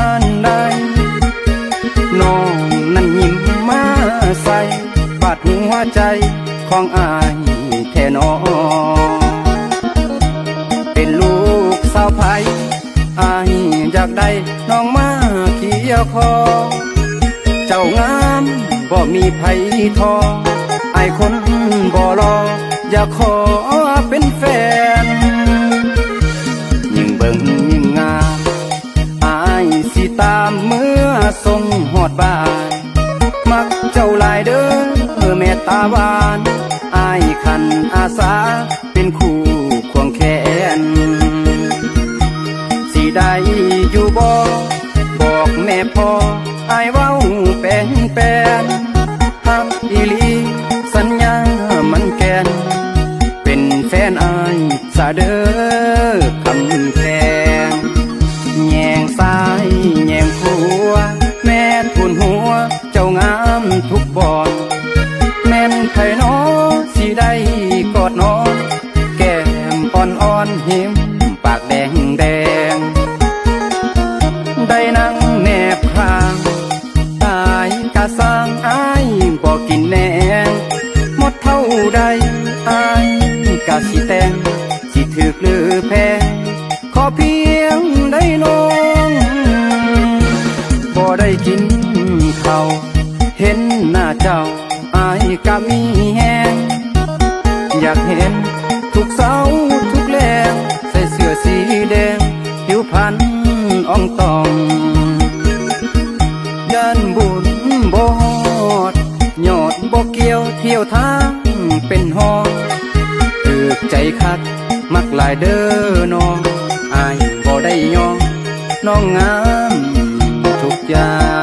านใดน้องนั้นยิ้มมาใส่บาดหัวใจของอายแท่น้อเป็นลูกสาวไผอายอยากได้น้องมาเคียคอเจ้างามบ่มีไผทอไอคนบ่รออยากขอเป็นแฟนยิ่งเบิ่งยิ่งงามอายสิตามเมื่อส่งหอดบ้านมักเจ้าหลายเด้อแม่ตาหวานอายขันอาสาเป็นคู่ควงแขนสิได้อยู่บ่บอกแม่พ่ออายเว้าแปลนฮักอีหลีสัญญามันแกนเป็นแฟนอายสะเด้อคำแพงแยงซ้ายแยงขวาแม่ทุนหัวเจ้างามทุกบ่อนแม่นไผน้อสิได้กอดน้องแก้มอ่อนๆหิมปากแดงได้นั่งแนบข้างตายกะสร้างอายบอกกินแหนงหมดเท่าใดอายกะสิแต่งสิถึกหรือแพงขอเพียงได้น้องบ่ได้กินข้าวเห็นหน้าเจ้าอายกะมีแหงอยากเห็นทุกเสาทุกแลงใส่เสื้อสีแดงผิวพรรณอ่องตองยันบุญบ่ฮอดยอดบ่เกี่ยวเที่ยวทางเป็นห้องถึกใจคักมักหลายเด้อน้องอายบ่ได้ยองน้องงามทุกอย่าง